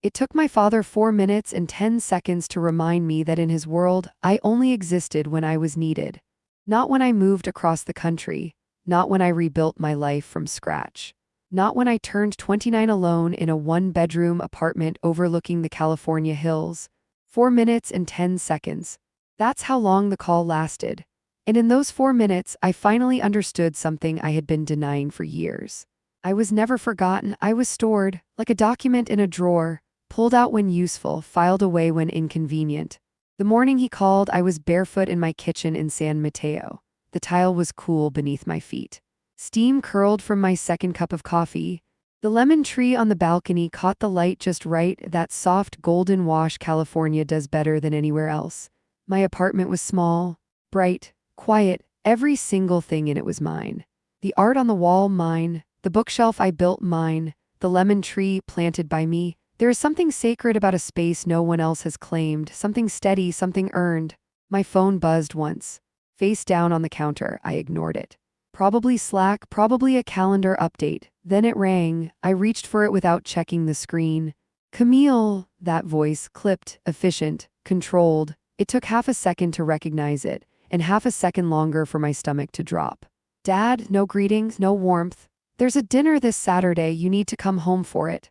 It took my father 4 minutes and 10 seconds to remind me that in his world, I only existed when I was needed. Not when I moved across the country, not when I rebuilt my life from scratch, not when I turned 29 alone in a one-bedroom apartment overlooking the California hills. 4 minutes and 10 seconds. That's how long the call lasted. And in those 4 minutes, I finally understood something I had been denying for years. I was never forgotten. I was stored, like a document in a drawer, pulled out when useful, filed away when inconvenient. The morning he called, I was barefoot in my kitchen in San Mateo. The tile was cool beneath my feet. Steam curled from my second cup of coffee. The lemon tree on the balcony caught the light just right, that soft golden wash California does better than anywhere else. My apartment was small, bright, quiet, every single thing in it was mine. The art on the wall, mine. The bookshelf I built, mine. The lemon tree planted by me. There is something sacred about a space no one else has claimed, something steady, something earned. My phone buzzed once. Face down on the counter, I ignored it. Probably Slack, probably a calendar update. Then it rang. I reached for it without checking the screen. Camille, that voice, clipped, efficient, controlled. It took half a second to recognize it, and half a second longer for my stomach to drop. Dad, no greetings, no warmth. There's a dinner this Saturday, you need to come home for it.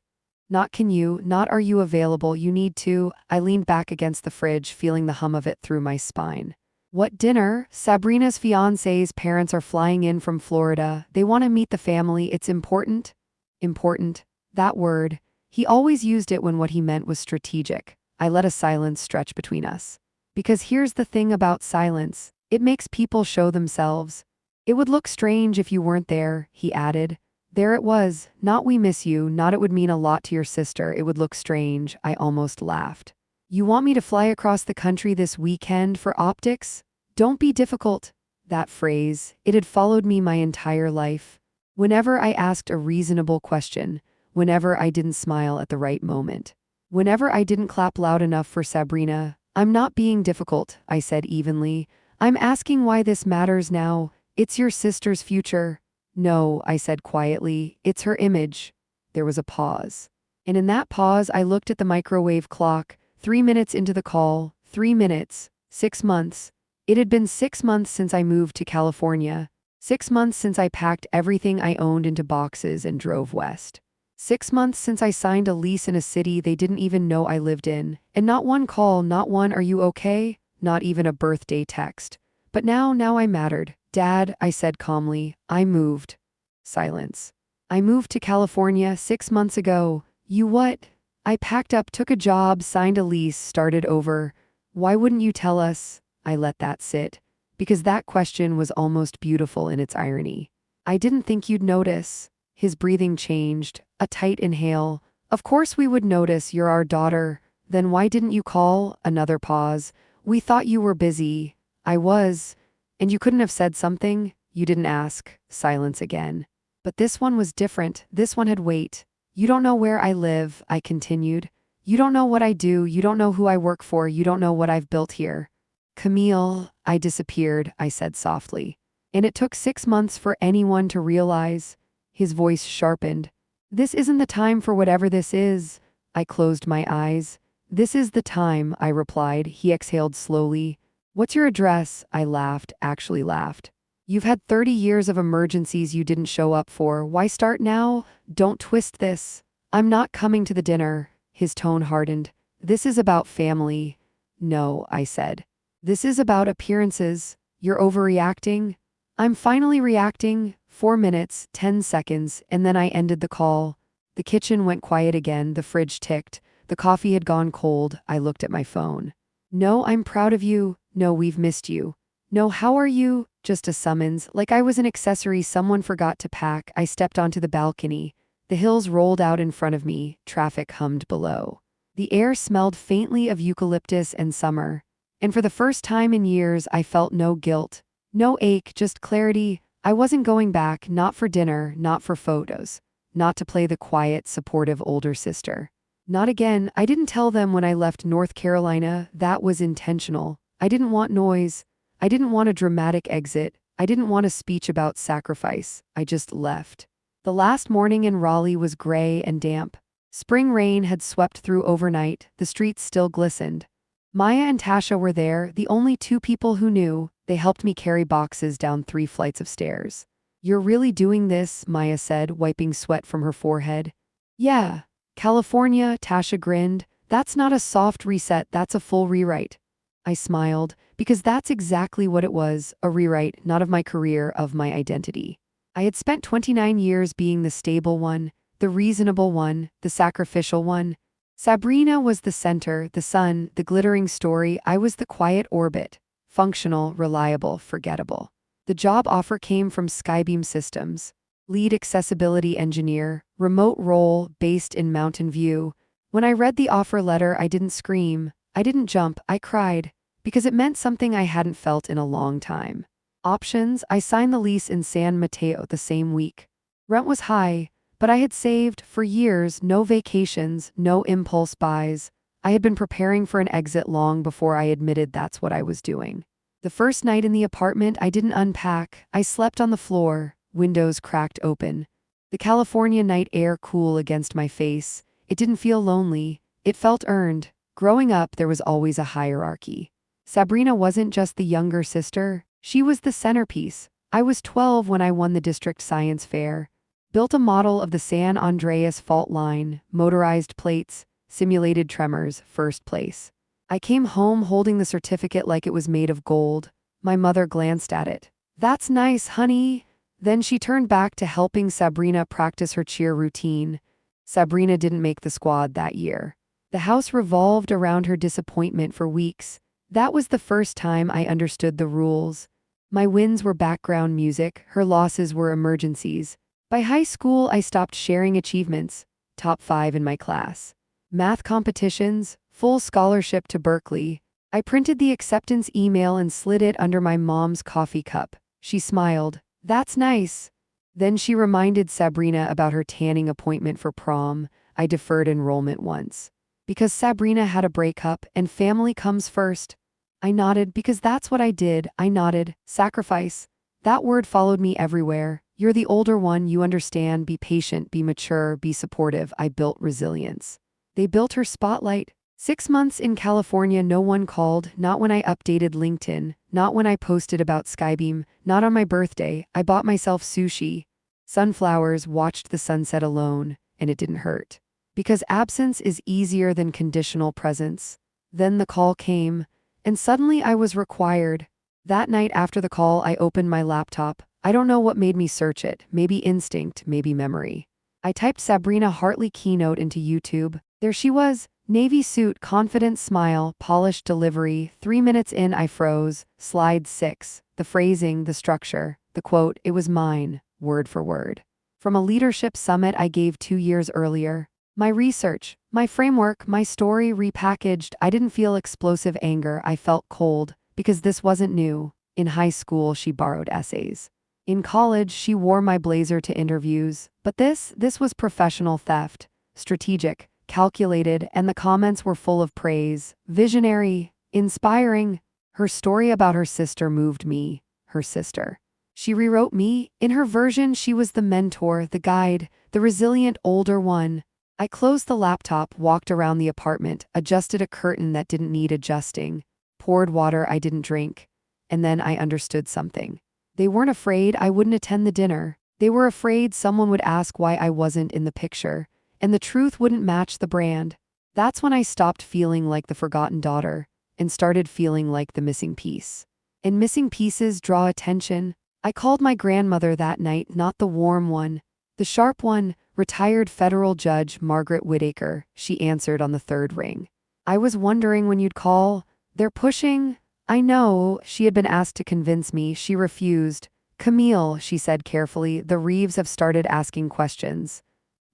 Not can you, not are you available, you need to. I leaned back against the fridge, feeling the hum of it through my spine. What dinner? Sabrina's fiancé's parents are flying in from Florida. They want to meet the family. It's important. Important. That word. He always used it when what he meant was strategic. I let a silence stretch between us. Because here's the thing about silence. It makes people show themselves. It would look strange if you weren't there, he added. There it was. Not we miss you, not it would mean a lot to your sister. It would look strange. I almost laughed. You want me to fly across the country this weekend for optics? Don't be difficult. That phrase, it had followed me my entire life. Whenever I asked a reasonable question, whenever I didn't smile at the right moment, whenever I didn't clap loud enough for Sabrina, I'm not being difficult, I said evenly. I'm asking why this matters now. It's your sister's future. No, I said quietly, it's her image. There was a pause. And in that pause, I looked at the microwave clock. 3 minutes into the call, 3 minutes, 6 months. It had been 6 months since I moved to California. 6 months since I packed everything I owned into boxes and drove west. 6 months since I signed a lease in a city they didn't even know I lived in. And not one call, not one "are you okay?" Not even a birthday text. But now I mattered. Dad, I said calmly, I moved. Silence. I moved to California 6 months ago. You what? I packed up, took a job, signed a lease, started over. Why wouldn't you tell us? I let that sit, because that question was almost beautiful in its irony. I didn't think you'd notice. His breathing changed, a tight inhale. Of course we would notice, you're our daughter. Then why didn't you call? Another pause. We thought you were busy. I was. And you couldn't have said something? You didn't ask. Silence again. But this one was different. This one had weight. You don't know where I live, I continued. You don't know what I do. You don't know who I work for. You don't know what I've built here. Camille, I disappeared, I said softly. And it took 6 months for anyone to realize. His voice sharpened. This isn't the time for whatever this is. I closed my eyes. This is the time, I replied. He exhaled slowly. What's your address? I laughed, actually laughed. You've had 30 years of emergencies you didn't show up for. Why start now? Don't twist this. I'm not coming to the dinner. His tone hardened. This is about family. No, I said. This is about appearances. You're overreacting. I'm finally reacting. 4 minutes, 10 seconds, and then I ended the call. The kitchen went quiet again, the fridge ticked. The coffee had gone cold. I looked at my phone. No, I'm proud of you. No, we've missed you. No, how are you? Just a summons, like I was an accessory someone forgot to pack. I stepped onto the balcony. The hills rolled out in front of me. Traffic hummed below. The air smelled faintly of eucalyptus and summer. And for the first time in years, I felt no guilt. No ache, just clarity. I wasn't going back, not for dinner, not for photos. Not to play the quiet, supportive older sister. Not again. I didn't tell them when I left North Carolina. That was intentional. I didn't want noise. I didn't want a dramatic exit. I didn't want a speech about sacrifice. I just left. The last morning in Raleigh was gray and damp. Spring rain had swept through overnight, the streets still glistened. Maya and Tasha were there, the only two people who knew. They helped me carry boxes down 3 flights of stairs. "You're really doing this," Maya said, wiping sweat from her forehead. "Yeah. California," Tasha grinned. "That's not a soft reset, that's a full rewrite." I smiled, because that's exactly what it was, a rewrite, not of my career, of my identity. I had spent 29 years being the stable one, the reasonable one, the sacrificial one. Sabrina was the center, the sun, the glittering story. I was the quiet orbit, functional, reliable, forgettable. The job offer came from Skybeam Systems, lead accessibility engineer, remote role based in Mountain View. When I read the offer letter, I didn't scream, I didn't jump, I cried, because it meant something I hadn't felt in a long time. Options: I signed the lease in San Mateo the same week. Rent was high, but I had saved, for years, no vacations, no impulse buys. I had been preparing for an exit long before I admitted that's what I was doing. The first night in the apartment, I didn't unpack. I slept on the floor, windows cracked open. The California night air cool against my face. It didn't feel lonely. It felt earned. Growing up, there was always a hierarchy. Sabrina wasn't just the younger sister. She was the centerpiece. I was 12 when I won the district science fair. Built a model of the San Andreas fault line, motorized plates, simulated tremors, first place. I came home holding the certificate like it was made of gold. My mother glanced at it. "That's nice, honey." Then she turned back to helping Sabrina practice her cheer routine. Sabrina didn't make the squad that year. The house revolved around her disappointment for weeks. That was the first time I understood the rules. My wins were background music, her losses were emergencies. By high school, I stopped sharing achievements, top 5 in my class. Math competitions, full scholarship to Berkeley. I printed the acceptance email and slid it under my mom's coffee cup. She smiled. "That's nice." Then she reminded Sabrina about her tanning appointment for prom. I deferred enrollment once. Because Sabrina had a breakup and family comes first. I nodded because that's what I did. I nodded. Sacrifice. That word followed me everywhere. "You're the older one, you understand, be patient, be mature, be supportive." I built resilience. They built her spotlight. 6 months in California, no one called, not when I updated LinkedIn, not when I posted about Skybeam, not on my birthday. I bought myself sushi, sunflowers, watched the sunset alone, and it didn't hurt. Because absence is easier than conditional presence. Then the call came, and suddenly I was required. That night after the call, I opened my laptop. I don't know what made me search it, maybe instinct, maybe memory. I typed Sabrina Hartley keynote into YouTube. There she was, navy suit, confident smile, polished delivery. 3 minutes in, I froze. Slide 6. The phrasing, the structure, the quote, it was mine, word for word. From a leadership summit I gave 2 years earlier. My research, my framework, my story repackaged. I didn't feel explosive anger, I felt cold, because this wasn't new. In high school, she borrowed essays. In college, she wore my blazer to interviews. But this was professional theft. Strategic, calculated, and the comments were full of praise. Visionary, inspiring. Her story about her sister moved me. Her sister. She rewrote me. In her version, she was the mentor, the guide, the resilient older one. I closed the laptop, walked around the apartment, adjusted a curtain that didn't need adjusting, poured water I didn't drink. And then I understood something. They weren't afraid I wouldn't attend the dinner. They were afraid someone would ask why I wasn't in the picture, and the truth wouldn't match the brand. That's when I stopped feeling like the forgotten daughter and started feeling like the missing piece. And missing pieces draw attention. I called my grandmother that night, not the warm one, the sharp one, retired federal judge Margaret Whitaker. She answered on the 3rd ring. "I was wondering when you'd call. They're pushing." "I know." She had been asked to convince me. She refused. "Camille," she said carefully, "the Reeves have started asking questions."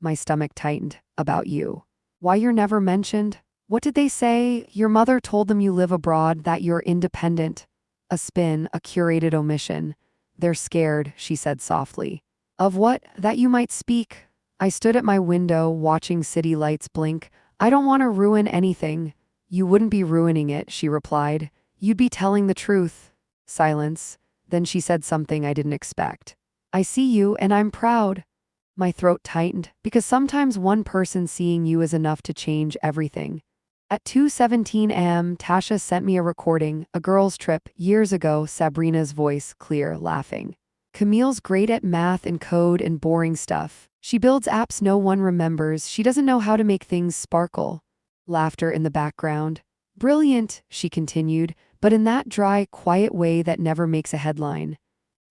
My stomach tightened. "About you. Why you're never mentioned?" "What did they say?" "Your mother told them you live abroad, that you're independent." A spin, a curated omission. "They're scared," she said softly. "Of what?" "That you might speak." I stood at my window, watching city lights blink. "I don't want to ruin anything." "You wouldn't be ruining it," she replied. "You'd be telling the truth." Silence. Then she said something I didn't expect. "I see you, and I'm proud." My throat tightened, because sometimes one person seeing you is enough to change everything. At 2:17 a.m., Tasha sent me a recording, a girl's trip, years ago, Sabrina's voice, clear, laughing. Camille's great at math and code and boring stuff. She builds apps no one remembers. She doesn't know how to make things sparkle. Laughter in the background. Brilliant, she continued, but in that dry, quiet way that never makes a headline.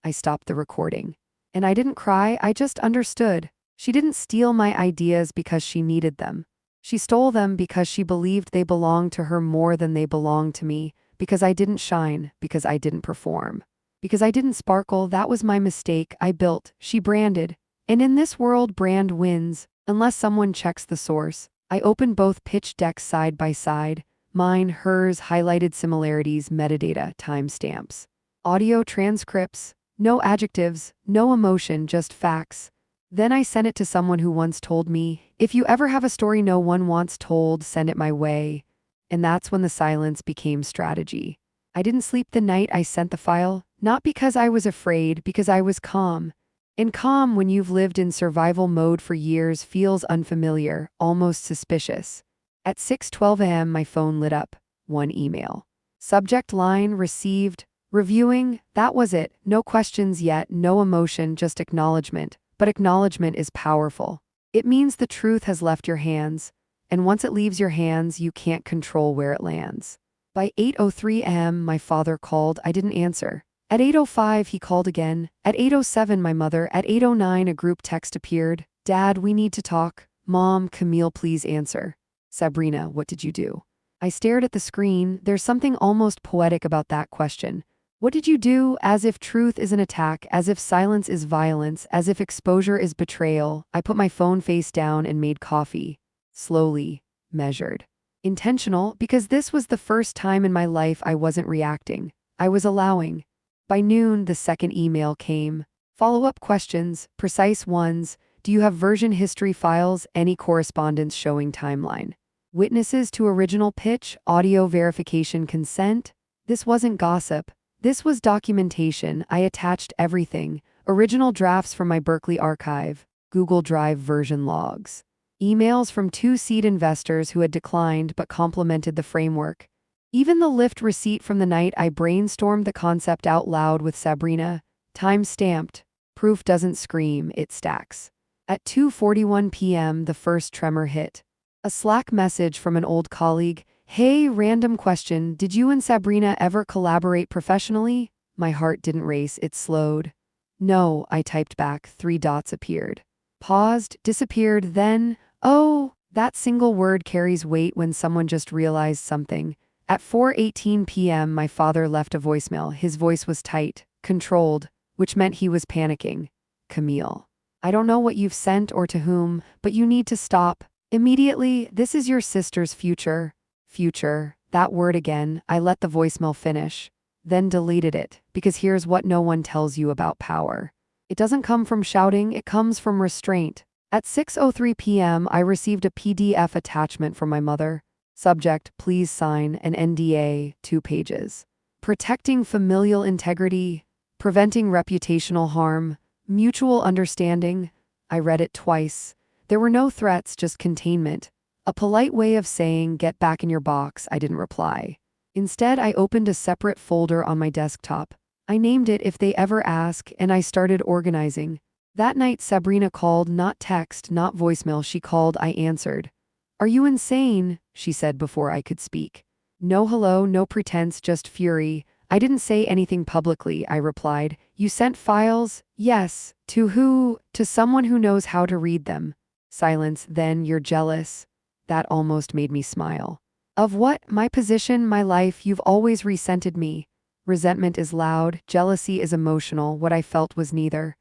I stopped the recording. And I didn't cry, I just understood. She didn't steal my ideas because she needed them. She stole them because she believed they belonged to her more than they belonged to me, because I didn't shine, because I didn't perform. Because I didn't sparkle, that was my mistake. I built, she branded. And in this world, brand wins, unless someone checks the source. I opened both pitch decks side by side. Mine, hers, highlighted similarities, metadata, timestamps. Audio transcripts. No adjectives, no emotion, just facts. Then I sent it to someone who once told me, if you ever have a story no one wants told, send it my way. And that's when the silence became strategy. I didn't sleep the night I sent the file, not because I was afraid, because I was calm. And calm, when you've lived in survival mode for years, feels unfamiliar, almost suspicious. At 6:12 a.m. my phone lit up. One email. Subject line, received. Reviewing, that was it. No questions yet, no emotion, just acknowledgement. But acknowledgement is powerful. It means the truth has left your hands, and once it leaves your hands, you can't control where it lands. By 8:03 a.m., my father called. I didn't answer. At 8:05, he called again. At 8:07, my mother. At 8:09, a group text appeared. Dad, we need to talk. Mom, Camille, please answer. Sabrina, what did you do? I stared at the screen. There's something almost poetic about that question. What did you do? As if truth is an attack, as if silence is violence, as if exposure is betrayal. I put my phone face down and made coffee. Slowly, measured. Intentional, because this was the first time in my life I wasn't reacting. I was allowing. By noon, the second email came. Follow-up questions, precise ones. Do you have version history files? Any correspondence showing timeline? Witnesses to original pitch? Audio verification consent? This wasn't gossip. This was documentation. I attached everything. Original drafts from my Berkeley archive, Google Drive version logs. Emails from 2 seed investors who had declined but complimented the framework. Even the Lyft receipt from the night I brainstormed the concept out loud with Sabrina. Time stamped. Proof doesn't scream, it stacks. At 2:41 p.m., the first tremor hit. A Slack message from an old colleague. Hey, random question, did you and Sabrina ever collaborate professionally? My heart didn't race, it slowed. No, I typed back. 3 dots appeared. Paused, disappeared, then, oh, that single word carries weight when someone just realized something. At 4:18 p.m., my father left a voicemail. His voice was tight, controlled, which meant he was panicking. Camille, I don't know what you've sent or to whom, but you need to stop. Immediately, this is your sister's future. Future, that word again. I let the voicemail finish, then deleted it, because here's what no one tells you about power. It doesn't come from shouting, it comes from restraint. At 6:03 p.m., I received a PDF attachment from my mother. Subject, please sign an NDA, 2 pages. Protecting familial integrity, preventing reputational harm, mutual understanding. I read it twice. There were no threats, just containment. A polite way of saying, get back in your box. I didn't reply. Instead, I opened a separate folder on my desktop. I named it If They Ever Ask, and I started organizing. That night, Sabrina called, not text, not voicemail. She called, I answered. Are you insane? She said before I could speak. No hello, no pretense, just fury. I didn't say anything publicly, I replied. You sent files? Yes. To who? To someone who knows how to read them. Silence. Then, you're jealous. That almost made me smile. Of what? My position, my life. You've always resented me. Resentment is loud, jealousy is emotional. What I felt was neither.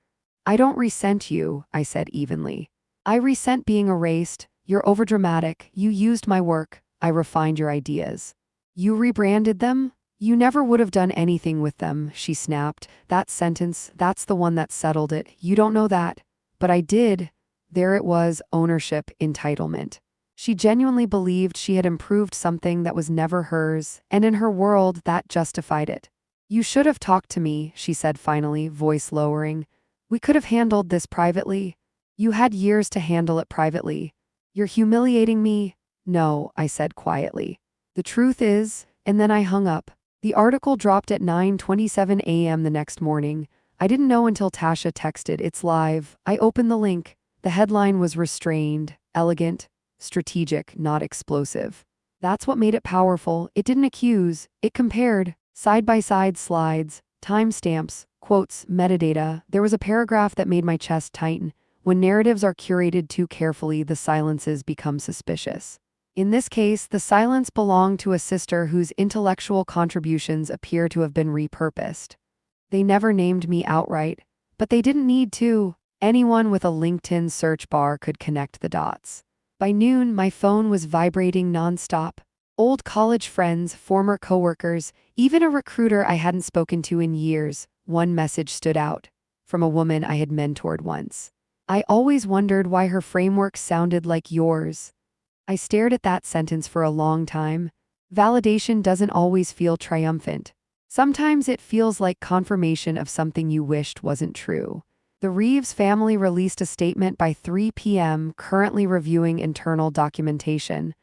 I don't resent you, I said evenly. I resent being erased. You're overdramatic. You used my work. I refined your ideas. You rebranded them? You never would have done anything with them, she snapped. That sentence, that's the one that settled it. You don't know that. But I did. There it was, ownership, entitlement. She genuinely believed she had improved something that was never hers, and in her world, that justified it. You should have talked to me, she said finally, voice lowering. We could have handled this privately. You had years to handle it privately. You're humiliating me? No, I said quietly. The truth is, and then I hung up. The article dropped at 9:27 a.m. the next morning. I didn't know until Tasha texted, "It's live." I opened the link. The headline was restrained, elegant, strategic, not explosive. That's what made it powerful. It didn't accuse, it compared. Side-by-side slides, timestamps, quotes, metadata. There was a paragraph that made my chest tighten. When narratives are curated too carefully, the silences become suspicious. In this case, the silence belonged to a sister whose intellectual contributions appear to have been repurposed. They never named me outright, but they didn't need to. Anyone with a LinkedIn search bar could connect the dots. By noon, my phone was vibrating nonstop. Old college friends, former coworkers, even a recruiter I hadn't spoken to in years. One message stood out, from a woman I had mentored once. "I always wondered why her framework sounded like yours." I stared at that sentence for a long time. Validation doesn't always feel triumphant. Sometimes it feels like confirmation of something you wished wasn't true. The Reeves family released a statement by 3 p.m., currently reviewing internal documentation.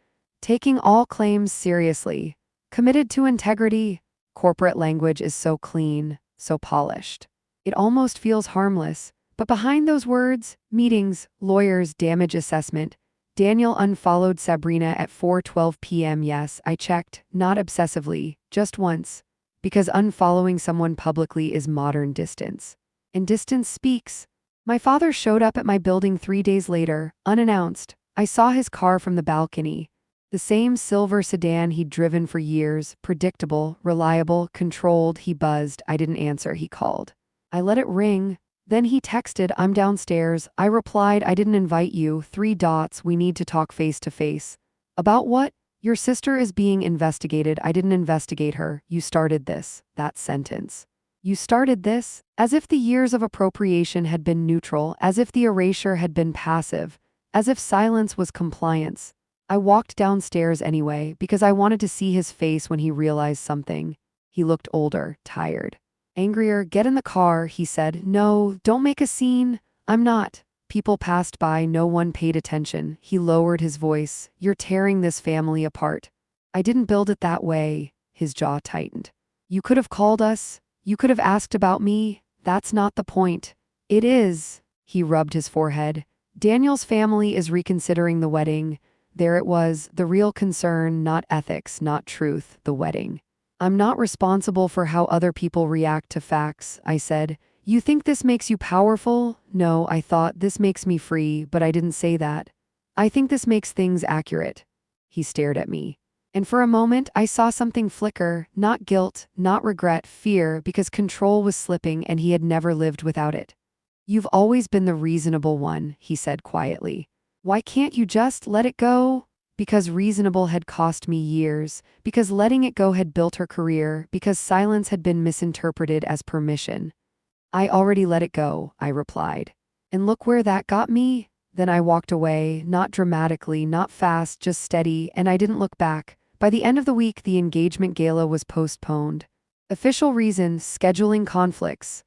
Taking all claims seriously. Committed to integrity. Corporate language is so clean, so polished. It almost feels harmless. But behind those words, meetings, lawyers, damage assessment, Daniel unfollowed Sabrina at 4:12 p.m. Yes, I checked, not obsessively, just once. Because unfollowing someone publicly is modern distance. And distance speaks. My father showed up at my building 3 days later, unannounced. I saw his car from the balcony. The same silver sedan he'd driven for years, predictable, reliable, controlled. He buzzed. I didn't answer. He called. I let it ring. Then he texted, "I'm downstairs." I replied, "I didn't invite you. 3 dots. We need to talk face to face." "About what?" "Your sister is being investigated." "I didn't investigate her. You started this." That sentence. You started this? As if the years of appropriation had been neutral, as if the erasure had been passive, as if silence was compliance. I walked downstairs anyway, because I wanted to see his face when he realized something. He looked older, tired. Angrier. "Get in the car," he said. "No, don't make a scene." "I'm not." People passed by, no one paid attention. He lowered his voice. "You're tearing this family apart." "I didn't build it that way." His jaw tightened. "You could have called us. You could have asked about me. That's not the point." "It is." He rubbed his forehead. "Daniel's family is reconsidering the wedding." There it was, the real concern, not ethics, not truth, the wedding. "I'm not responsible for how other people react to facts," I said. "You think this makes you powerful?" "No, I thought this makes me free, but I didn't say that. I think this makes things accurate." He stared at me. And for a moment, I saw something flicker, not guilt, not regret, fear, because control was slipping and he had never lived without it. "You've always been the reasonable one," he said quietly. "Why can't you just let it go?" Because reasonable had cost me years, because letting it go had built her career, because silence had been misinterpreted as permission. "I already let it go," I replied. "And look where that got me." Then I walked away, not dramatically, not fast, just steady, and I didn't look back. By the end of the week, the engagement gala was postponed. Official reason, scheduling conflicts.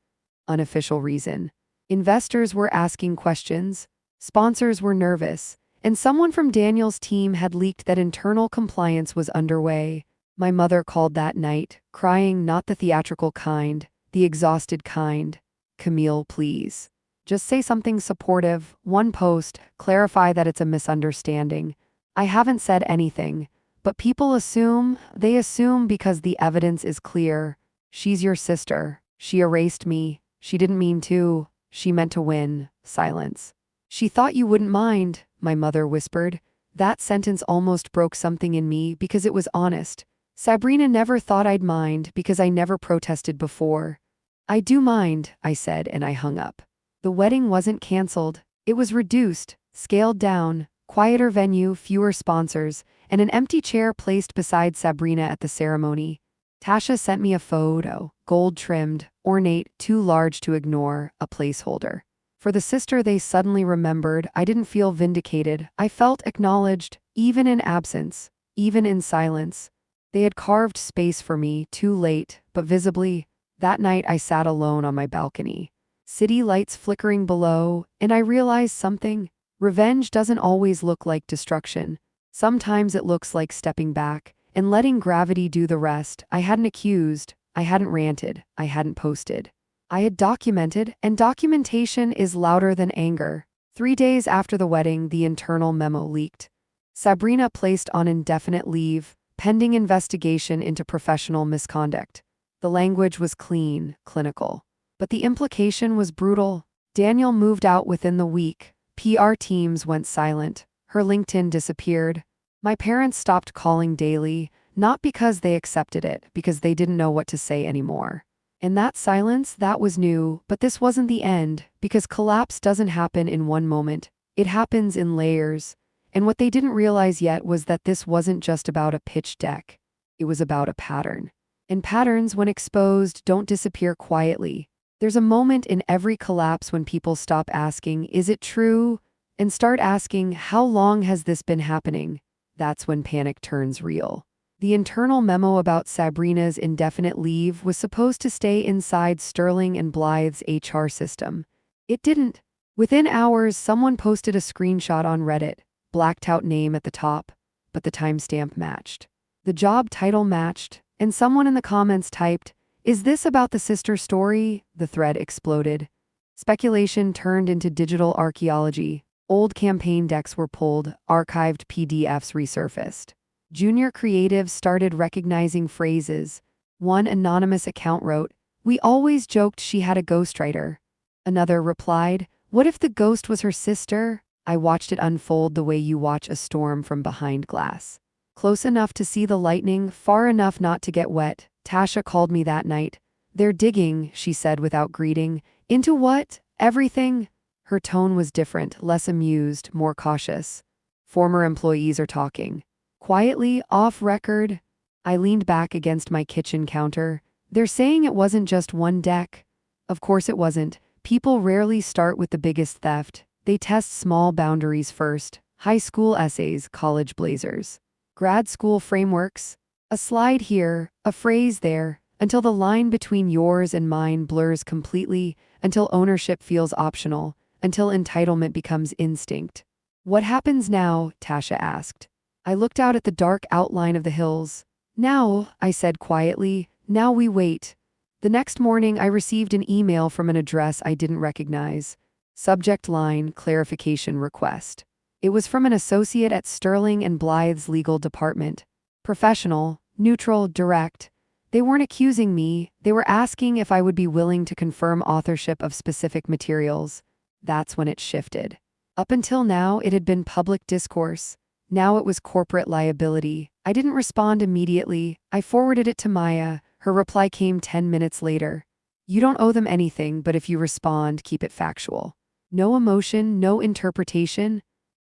Unofficial reason. Investors were asking questions. Sponsors were nervous. And someone from Daniel's team had leaked that internal compliance was underway. My mother called that night, crying, not the theatrical kind, the exhausted kind. "Camille, please. Just say something supportive, one post, clarify that it's a misunderstanding." I haven't said anything, but people assume, they assume because the evidence is clear. She's your sister. She erased me. She didn't mean to. She meant to win. Silence. "She thought you wouldn't mind," my mother whispered. That sentence almost broke something in me because it was honest. Sabrina never thought I'd mind because I never protested before. "I do mind," I said, and I hung up. The wedding wasn't canceled. It was reduced, scaled down, quieter venue, fewer sponsors, and an empty chair placed beside Sabrina at the ceremony. Tasha sent me a photo, gold-trimmed, ornate, too large to ignore, a placeholder. For the sister they suddenly remembered, I didn't feel vindicated. I felt acknowledged, even in absence, even in silence. They had carved space for me, too late, but visibly. That night I sat alone on my balcony. city lights flickering below, and I realized something. Revenge doesn't always look like destruction. Sometimes it looks like stepping back and letting gravity do the rest. I hadn't accused, I hadn't ranted, I hadn't posted. I had documented, and documentation is louder than anger. 3 days after the wedding, the internal memo leaked. Sabrina placed on indefinite leave, pending investigation into professional misconduct. The language was clean, clinical. But the implication was brutal. Daniel moved out within the week. PR teams went silent. Her LinkedIn disappeared. My parents stopped calling daily, not because they accepted it, because they didn't know what to say anymore. And that silence, that was new, but this wasn't the end, because collapse doesn't happen in one moment. It happens in layers. And what they didn't realize yet was that this wasn't just about a pitch deck. It was about a pattern. And patterns, when exposed, don't disappear quietly. There's a moment in every collapse when people stop asking, "Is it true?" and start asking, "How long has this been happening?" That's when panic turns real. The internal memo about Sabrina's indefinite leave was supposed to stay inside Sterling and Blythe's HR system. It didn't. Within hours, someone posted a screenshot on Reddit, blacked out name at the top, but the timestamp matched. The job title matched, and someone in the comments typed, "Is this about the sister story?" The thread exploded. Speculation turned into digital archaeology. Old campaign decks were pulled, archived PDFs resurfaced. Junior creatives started recognizing phrases. One anonymous account wrote, "We always joked she had a ghostwriter." Another replied, "What if the ghost was her sister?" I watched it unfold the way you watch a storm from behind glass. Close enough to see the lightning, far enough not to get wet. Tasha called me that night. "They're digging," she said without greeting. "Into what? Everything?" Her tone was different, less amused, more cautious. "Former employees are talking. Quietly, off record." I leaned back against my kitchen counter. "They're saying it wasn't just one deck." Of course it wasn't. People rarely start with the biggest theft. They test small boundaries first. High school essays, college blazers. Grad school frameworks. A slide here, a phrase there, until the line between yours and mine blurs completely, until ownership feels optional, until entitlement becomes instinct. "What happens now?" Tasha asked. I looked out at the dark outline of the hills. "Now," I said quietly, "now we wait." The next morning, I received an email from an address I didn't recognize. Subject line, clarification request. It was from an associate at Sterling and Blythe's legal department. Professional, neutral, direct. They weren't accusing me, they were asking if I would be willing to confirm authorship of specific materials. That's when it shifted. Up until now, it had been public discourse. Now it was corporate liability. I didn't respond immediately. I forwarded it to Maya. Her reply came 10 minutes later. "You don't owe them anything, but if you respond, keep it factual. No emotion, no interpretation."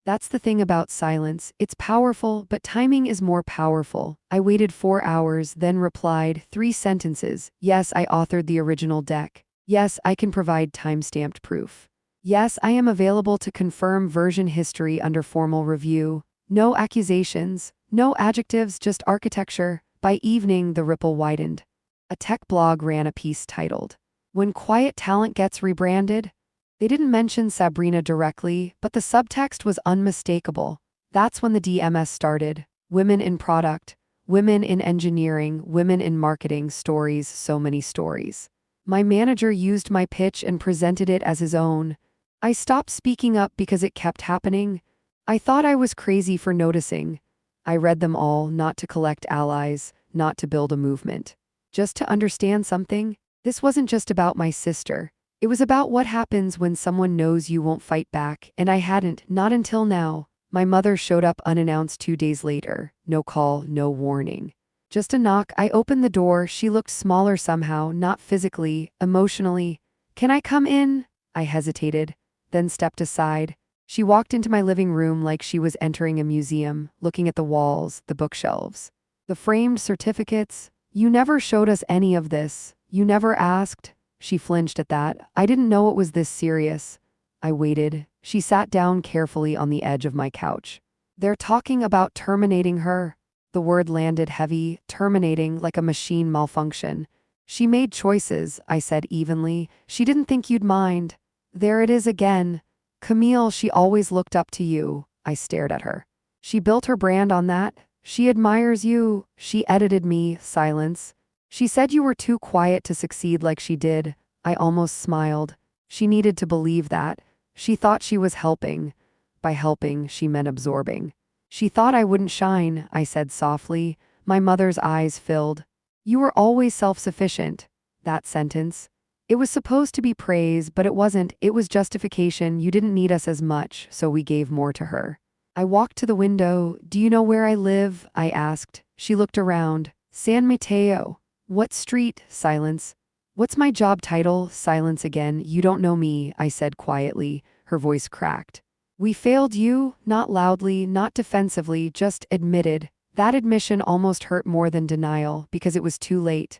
That's the thing about silence. It's powerful, but timing is more powerful. I waited 4 hours, then replied, 3 sentences. "Yes, I authored the original deck. Yes, I can provide time-stamped proof. Yes, I am available to confirm version history under formal review. No accusations, no adjectives, just architecture." By evening, the ripple widened. A tech blog ran a piece titled, "When Quiet Talent Gets Rebranded." They didn't mention Sabrina directly, but the subtext was unmistakable. That's when the DMS started. Women in product, women in engineering, women in marketing, stories, so many stories. My manager used my pitch and presented it as his own. I stopped speaking up because it kept happening. I thought I was crazy for noticing. I read them all, not to collect allies, not to build a movement. Just to understand something. This wasn't just about my sister. It was about what happens when someone knows you won't fight back, and I hadn't, not until now. My mother showed up unannounced 2 days later. No call, no warning. Just a knock. I opened the door. She looked smaller somehow, not physically, emotionally. "Can I come in?" I hesitated, then stepped aside. She walked into my living room like she was entering a museum, looking at the walls, the bookshelves. The framed certificates. "You never showed us any of this. You never asked." She flinched at that. I didn't know it was this serious. I waited. She sat down carefully on the edge of my couch. "They're talking about terminating her." The word landed heavy, terminating, like a machine malfunction. She made choices, I said evenly. She didn't think you'd mind. There it is again. Camille, she always looked up to you. I stared at her. She built her brand on that. She admires you. She edited me. Silence. She said you were too quiet to succeed like she did. I almost smiled. She needed to believe that. She thought she was helping. By helping, she meant absorbing. She thought I wouldn't shine, I said softly. My mother's eyes filled. You were always self-sufficient. That sentence. It was supposed to be praise, but it wasn't. It was justification. You didn't need us as much, so we gave more to her. I walked to the window. Do you know where I live? I asked. She looked around. San Mateo. What street? Silence. What's my job title? Silence again. You don't know me, I said quietly. Her voice cracked. We failed you, not loudly, not defensively, just admitted. That admission almost hurt more than denial, because it was too late.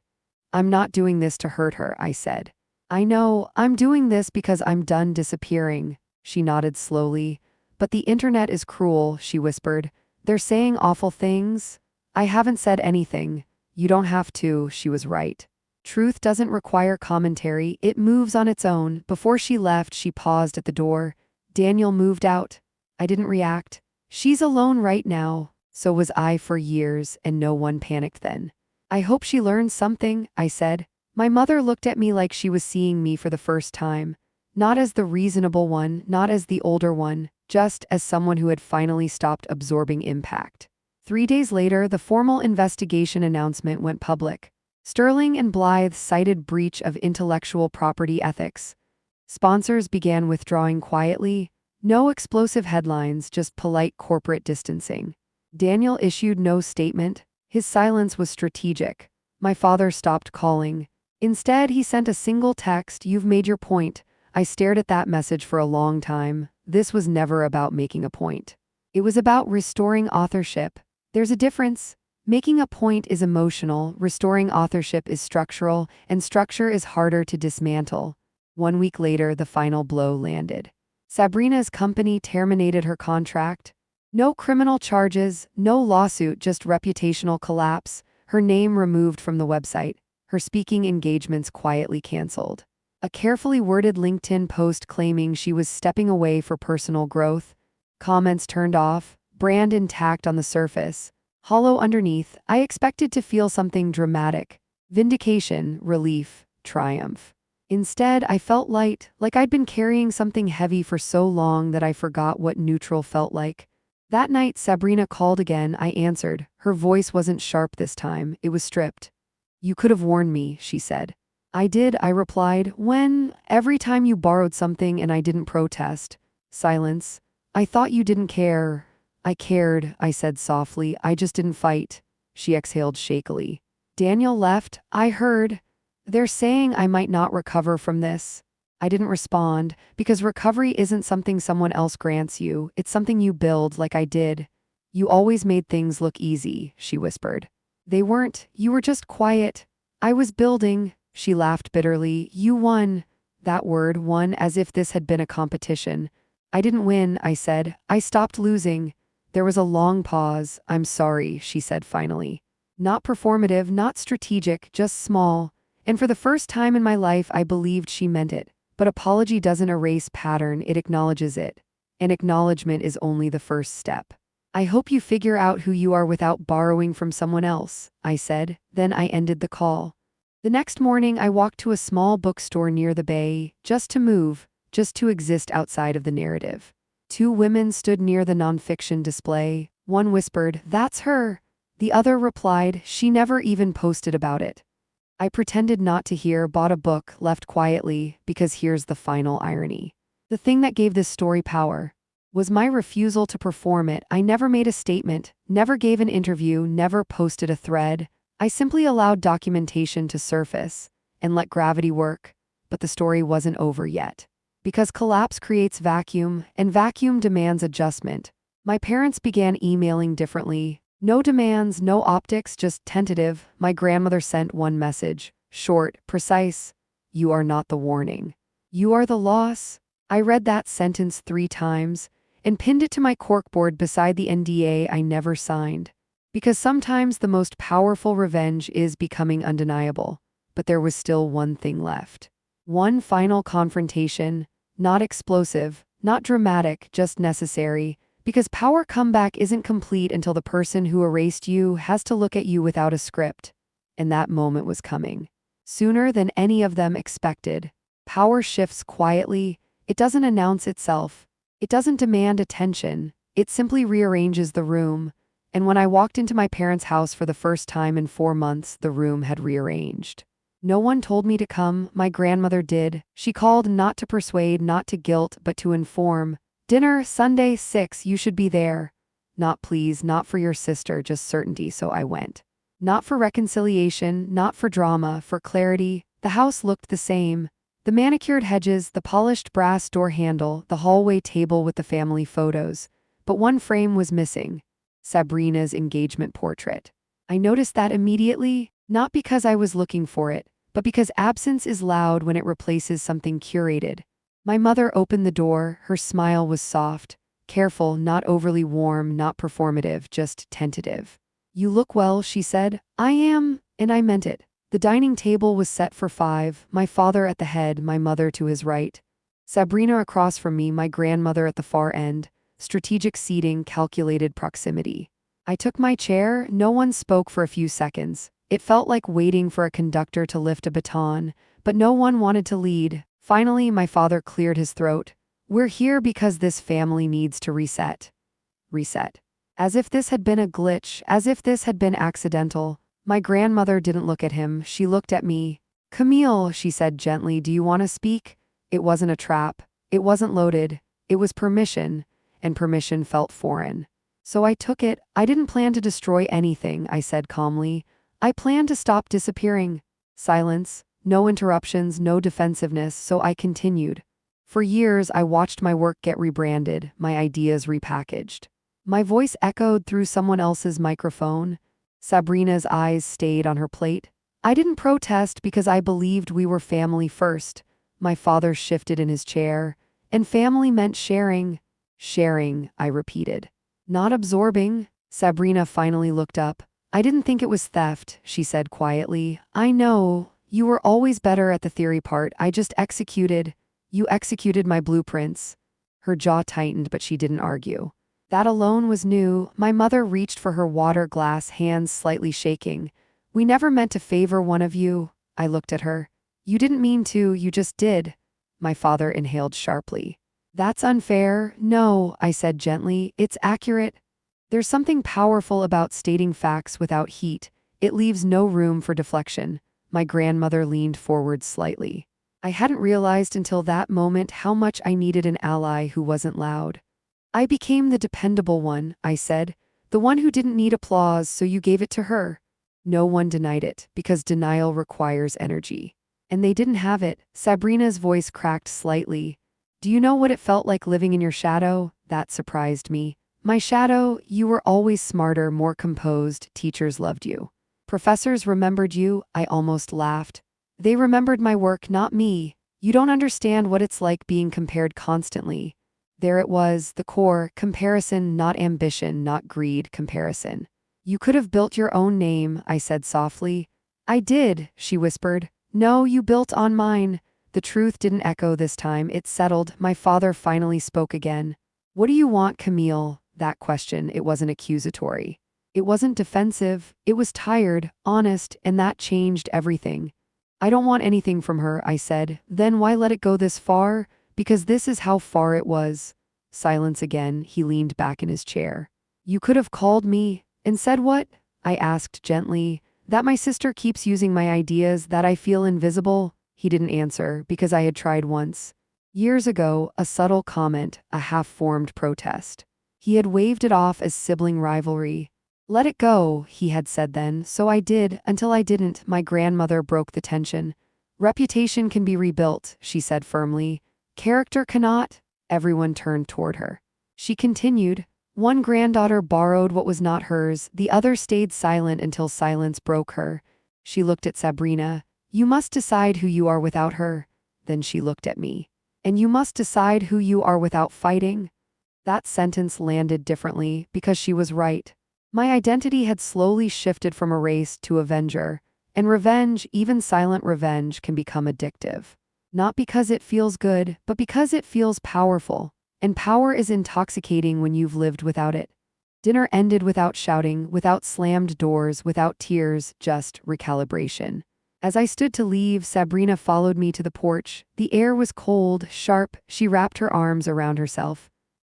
I'm not doing this to hurt her, I said. I know, I'm doing this because I'm done disappearing. She nodded slowly. But the internet is cruel, she whispered. They're saying awful things. I haven't said anything. You don't have to, she was right. Truth doesn't require commentary, it moves on its own. Before she left, she paused at the door. Daniel moved out. I didn't react. She's alone right now. So was I for years, and no one panicked then. I hope she learned something, I said. My mother looked at me like she was seeing me for the first time. Not as the reasonable one, not as the older one, just as someone who had finally stopped absorbing impact. 3 days later, the formal investigation announcement went public. Sterling and Blythe cited breach of intellectual property ethics. Sponsors began withdrawing quietly. No explosive headlines, just polite corporate distancing. Daniel issued no statement. His silence was strategic. My father stopped calling. Instead, he sent a single text, "You've made your point." I stared at that message for a long time. This was never about making a point. It was about restoring authorship. There's a difference. Making a point is emotional, restoring authorship is structural, and structure is harder to dismantle. 1 week later, the final blow landed. Sabrina's company terminated her contract. No criminal charges, no lawsuit, just reputational collapse. Her name removed from the website. Her speaking engagements quietly canceled. A carefully worded LinkedIn post claiming she was stepping away for personal growth. Comments turned off, brand intact on the surface. Hollow underneath, I expected to feel something dramatic. Vindication, relief, triumph. Instead, I felt light, like I'd been carrying something heavy for so long that I forgot what neutral felt like. That night, Sabrina called again. I answered. Her voice wasn't sharp this time, it was stripped. You could have warned me, she said. I did, I replied. When? Every time you borrowed something and I didn't protest. Silence. I thought you didn't care. I cared, I said softly. I just didn't fight. She exhaled shakily. Daniel left. I heard. They're saying I might not recover from this. I didn't respond, because recovery isn't something someone else grants you, it's something you build like I did. You always made things look easy, she whispered. They weren't, you were just quiet. I was building, she laughed bitterly. You won. That word, won, as if this had been a competition. I didn't win, I said. I stopped losing. There was a long pause. I'm sorry, she said finally. Not performative, not strategic, just small. And for the first time in my life, I believed she meant it. But apology doesn't erase pattern, it acknowledges it. And acknowledgement is only the first step. I hope you figure out who you are without borrowing from someone else, I said. Then I ended the call. The next morning, I walked to a small bookstore near the bay, just to move, just to exist outside of the narrative. 2 women stood near the nonfiction display. One whispered, "That's her." The other replied, "She never even posted about it." I pretended not to hear, bought a book, left quietly, because here's the final irony. The thing that gave this story power was my refusal to perform it. I never made a statement, never gave an interview, never posted a thread. I simply allowed documentation to surface and let gravity work. But the story wasn't over yet. Because collapse creates vacuum, and vacuum demands adjustment. My parents began emailing differently. No demands, no optics, just tentative. My grandmother sent one message, short, precise. You are not the warning. You are the loss. I read that sentence 3 times and pinned it to my corkboard beside the NDA I never signed. Because sometimes the most powerful revenge is becoming undeniable. but there was still one thing left. One final confrontation, not explosive, not dramatic, just necessary, because power comeback isn't complete until the person who erased you has to look at you without a script. And that moment was coming. Sooner than any of them expected. Power shifts quietly. It doesn't announce itself. It doesn't demand attention. It simply rearranges the room. And when I walked into my parents' house for the first time in 4 months, the room had rearranged. No one told me to come, my grandmother did. She called not to persuade, not to guilt, but to inform. Dinner, Sunday, 6, you should be there. Not please, not for your sister, just certainty, so I went. Not for reconciliation, not for drama, for clarity. The house looked the same. The manicured hedges, the polished brass door handle, the hallway table with the family photos. But one frame was missing. Sabrina's engagement portrait. I noticed that immediately, not because I was looking for it, but because absence is loud when it replaces something curated. My mother opened the door, her smile was soft, careful, not overly warm, not performative, just tentative. You look well, she said. I am, and I meant it. The dining table was set for 5, my father at the head, my mother to his right. Sabrina across from me, my grandmother at the far end. Strategic seating, calculated proximity. I took my chair, no one spoke for a few seconds. It felt like waiting for a conductor to lift a baton, but no one wanted to lead. Finally, my father cleared his throat. We're here because this family needs to reset. Reset. As if this had been a glitch, as if this had been accidental. My grandmother didn't look at him, she looked at me. Camille, she said gently, do you want to speak? It wasn't a trap. It wasn't loaded. It was permission, and permission felt foreign. So I took it. I didn't plan to destroy anything, I said calmly. I planned to stop disappearing. Silence, no interruptions, no defensiveness, so I continued. For years, I watched my work get rebranded, my ideas repackaged. My voice echoed through someone else's microphone. Sabrina's eyes stayed on her plate. I didn't protest because I believed we were family first. My father shifted in his chair, and family meant sharing. Sharing, I repeated. Not absorbing. Sabrina finally looked up. I didn't think it was theft, she said quietly. I know. You were always better at the theory part. I just executed. You executed my blueprints. Her jaw tightened, but she didn't argue. That alone was new. My mother reached for her water glass, hands slightly shaking. We never meant to favor one of you. I looked at her. You didn't mean to, you just did. My father inhaled sharply. That's unfair. No, I said gently. It's accurate. There's something powerful about stating facts without heat. It leaves no room for deflection. My grandmother leaned forward slightly. I hadn't realized until that moment how much I needed an ally who wasn't loud. I became the dependable one, I said. The one who didn't need applause, so you gave it to her. No one denied it, because denial requires energy. And they didn't have it. Sabrina's voice cracked slightly. Do you know what it felt like living in your shadow? That surprised me. My shadow, you were always smarter, more composed, teachers loved you. Professors remembered you, I almost laughed. They remembered my work, not me. You don't understand what it's like being compared constantly. There it was, the core, comparison, not ambition, not greed, comparison. You could have built your own name, I said softly. I did, she whispered. No, you built on mine. The truth didn't echo this time, it settled. My father finally spoke again. What do you want, Camille? That question, it wasn't accusatory. It wasn't defensive, it was tired, honest, and that changed everything. I don't want anything from her, I said. Then why let it go this far? Because this is how far it was. Silence again, he leaned back in his chair. You could have called me, and said what? I asked gently. That my sister keeps using my ideas, that I feel invisible? He didn't answer, because I had tried once. Years ago, a subtle comment, a half-formed protest. He had waved it off as sibling rivalry. Let it go, he had said then, so I did, until I didn't. My grandmother broke the tension. Reputation can be rebuilt, she said firmly. Character cannot. Everyone turned toward her. She continued. One granddaughter borrowed what was not hers, the other stayed silent until silence broke her. She looked at Sabrina. You must decide who you are without her. Then she looked at me. And you must decide who you are without fighting. That sentence landed differently, because she was right. My identity had slowly shifted from erased to avenger, And revenge, even silent revenge, can become addictive. Not because it feels good, but because it feels powerful. And power is intoxicating when you've lived without it. Dinner ended without shouting, without slammed doors, without tears, just recalibration. As I stood to leave, Sabrina followed me to the porch. The air was cold, sharp. She wrapped her arms around herself.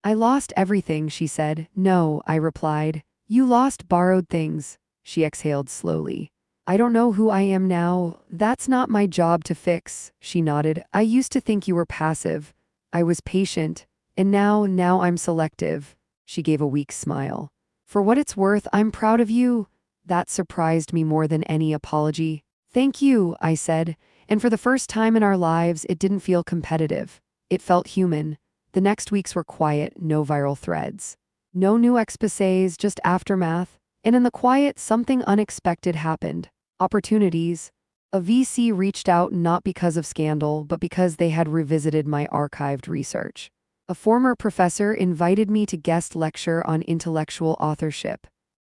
I lost everything, she said. No, I replied. You lost borrowed things. She exhaled slowly. I don't know who I am now. That's not my job to fix, she nodded. I used to think you were passive. I was patient. And now I'm selective. She gave a weak smile. For what it's worth, I'm proud of you. That surprised me more than any apology. Thank you, I said. And for the first time in our lives, it didn't feel competitive. It felt human. The next weeks were quiet, no viral threads. No new exposés, just aftermath. And in the quiet, something unexpected happened. Opportunities. A VC reached out not because of scandal, but because they had revisited my archived research. A former professor invited me to guest lecture on intellectual authorship.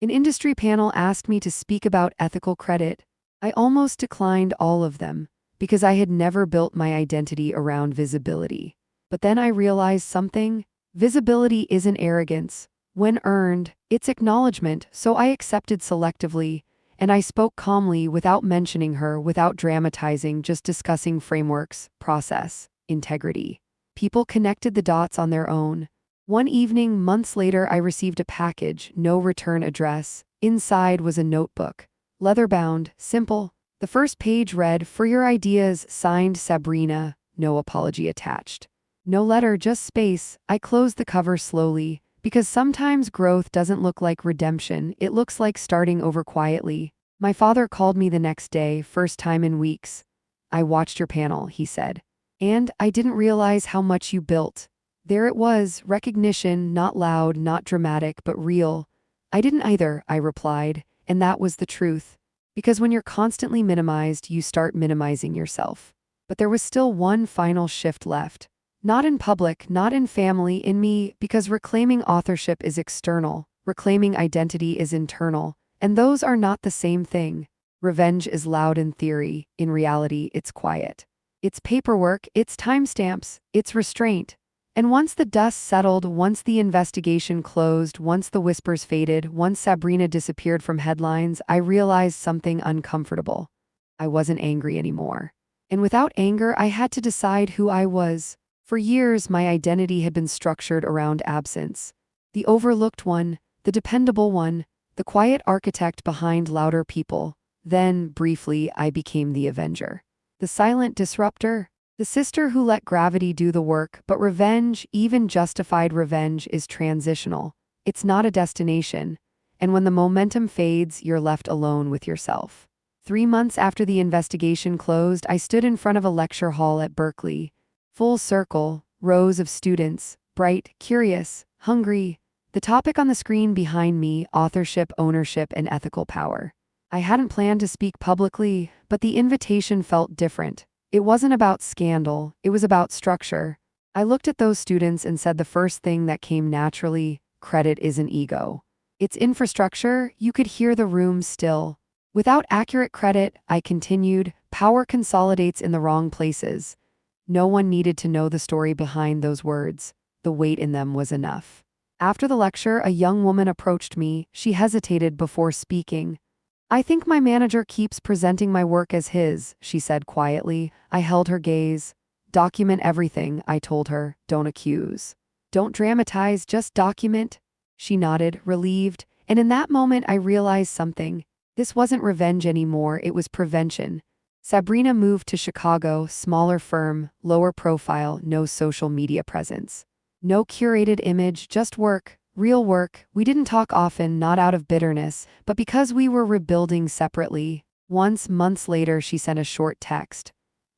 An industry panel asked me to speak about ethical credit. I almost declined all of them, because I had never built my identity around visibility. But then I realized something. Visibility isn't arrogance. When earned, it's acknowledgement, so I accepted selectively. And I spoke calmly without mentioning her, without dramatizing, just discussing frameworks, process, integrity. People connected the dots on their own. One evening, months later, I received a package, no return address. Inside was a notebook. Leather-bound, simple. The first page read, "For your ideas, signed Sabrina," no apology attached. No letter, just space. I closed the cover slowly. Because sometimes growth doesn't look like redemption, it looks like starting over quietly. My father called me the next day, first time in weeks. I watched your panel, he said. And I didn't realize how much you built. There it was, recognition, not loud, not dramatic, but real. I didn't either, I replied, and that was the truth. Because when you're constantly minimized, you start minimizing yourself. But there was still one final shift left. Not in public, not in family, in me, because reclaiming authorship is external, reclaiming identity is internal, and those are not the same thing. Revenge is loud in theory, in reality it's quiet. It's paperwork, it's timestamps, it's restraint. And once the dust settled, once the investigation closed, once the whispers faded, once Sabrina disappeared from headlines, I realized something uncomfortable. I wasn't angry anymore. And without anger, I had to decide who I was. For years, my identity had been structured around absence. The overlooked one, the dependable one, the quiet architect behind louder people. Then, briefly, I became the avenger. The silent disruptor. The sister who let gravity do the work, but revenge, even justified revenge, is transitional. It's not a destination. And when the momentum fades, you're left alone with yourself. 3 months after the investigation closed, I stood in front of a lecture hall at Berkeley. Full circle, rows of students, bright, curious, hungry. The topic on the screen behind me, authorship, ownership, and ethical power. I hadn't planned to speak publicly, but the invitation felt different. It wasn't about scandal, it was about structure. I looked at those students and said the first thing that came naturally, credit isn't ego. It's infrastructure. You could hear the room still. Without accurate credit, I continued, power consolidates in the wrong places. No one needed to know the story behind those words. The weight in them was enough. After the lecture, a young woman approached me. She hesitated before speaking. I think my manager keeps presenting my work as his, she said quietly. I held her gaze. Document everything, I told her. Don't accuse. Don't dramatize, just document. She nodded, relieved, and in that moment I realized something. This wasn't revenge anymore, it was prevention. Sabrina moved to Chicago, smaller firm, lower profile, no social media presence. No curated image, just work, real work. We didn't talk often, not out of bitterness, but because we were rebuilding separately. Once, months later, she sent a short text.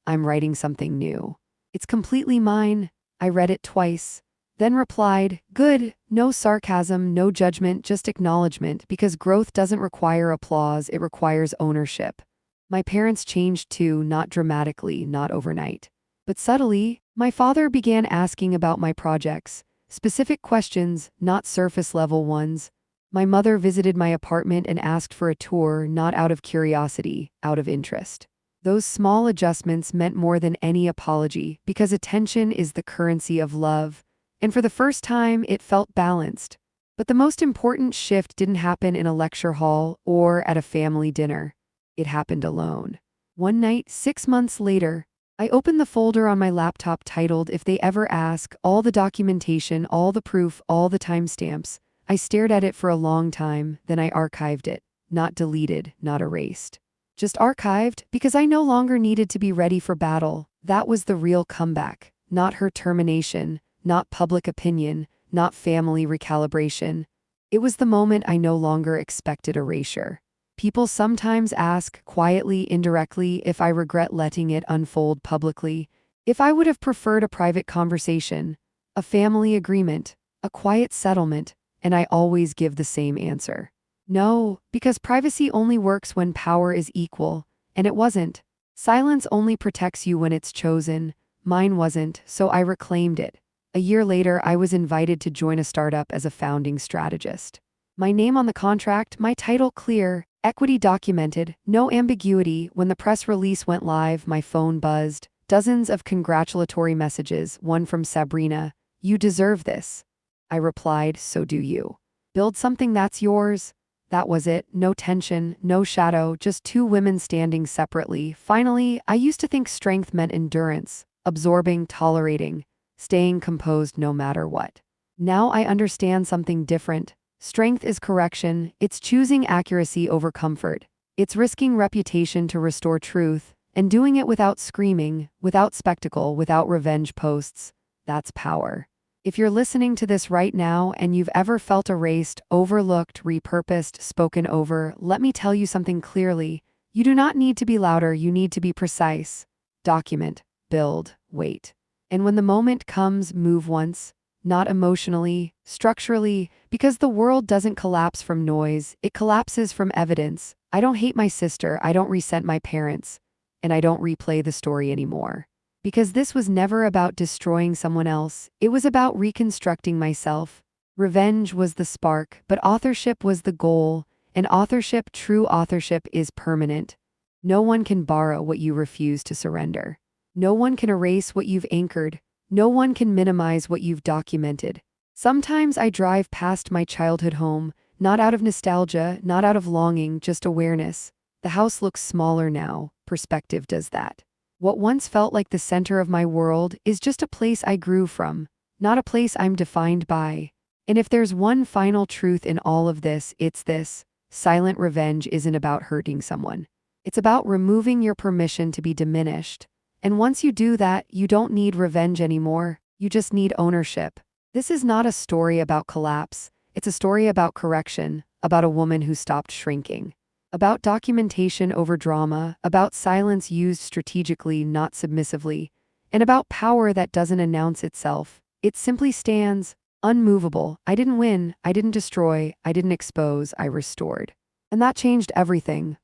I'm writing something new. It's completely mine. I read it twice. Then replied, good, no sarcasm, no judgment, just acknowledgement, because growth doesn't require applause, it requires ownership. My parents changed too, not dramatically, not overnight. But subtly, my father began asking about my projects. Specific questions, not surface-level ones. My mother visited my apartment and asked for a tour, not out of curiosity, out of interest. Those small adjustments meant more than any apology, because attention is the currency of love, and for the first time, it felt balanced. But the most important shift didn't happen in a lecture hall or at a family dinner. It happened alone. One night, 6 months later, I opened the folder on my laptop titled "If They Ever Ask," all the documentation, all the proof, all the timestamps. I stared at it for a long time, then I archived it. Not deleted, not erased. Just archived, because I no longer needed to be ready for battle. That was the real comeback. Not her termination, not public opinion, not family recalibration. It was the moment I no longer expected erasure. People sometimes ask, quietly, indirectly, if I regret letting it unfold publicly, if I would have preferred a private conversation, a family agreement, a quiet settlement, and I always give the same answer. No, because privacy only works when power is equal, and it wasn't. Silence only protects you when it's chosen. Mine wasn't, so I reclaimed it. A year later, I was invited to join a startup as a founding strategist. My name on the contract, my title clear, equity documented, no ambiguity. When the press release went live, my phone buzzed. Dozens of congratulatory messages, one from Sabrina. "You deserve this." I replied, "So do you. Build something that's yours." That was it. No tension, no shadow, just two women standing separately. Finally, I used to think strength meant endurance, absorbing, tolerating, staying composed no matter what. Now I understand something different. Strength is correction. It's choosing accuracy over comfort. It's risking reputation to restore truth, and doing it without screaming, without spectacle, without revenge posts. That's power. If you're listening to this right now and you've ever felt erased, overlooked, repurposed, spoken over, let me tell you something clearly. You do not need to be louder, you need to be precise. Document, build, wait. And when the moment comes, move once. Not emotionally, structurally, because the world doesn't collapse from noise, it collapses from evidence. I don't hate my sister, I don't resent my parents, and I don't replay the story anymore. Because this was never about destroying someone else, it was about reconstructing myself. Revenge was the spark, but authorship was the goal, and authorship, true authorship, is permanent. No one can borrow what you refuse to surrender. No one can erase what you've anchored. No one can minimize what you've documented. Sometimes I drive past my childhood home, not out of nostalgia, not out of longing, just awareness. The house looks smaller now. Perspective does that. What once felt like the center of my world is just a place I grew from, not a place I'm defined by. And if there's one final truth in all of this, it's this: silent revenge isn't about hurting someone. It's about removing your permission to be diminished. And once you do that, you don't need revenge anymore. You just need ownership. This is not a story about collapse. It's a story about correction, about a woman who stopped shrinking. About documentation over drama, about silence used strategically, not submissively, and about power that doesn't announce itself. It simply stands, unmovable. I didn't win, I didn't destroy, I didn't expose, I restored. And that changed everything.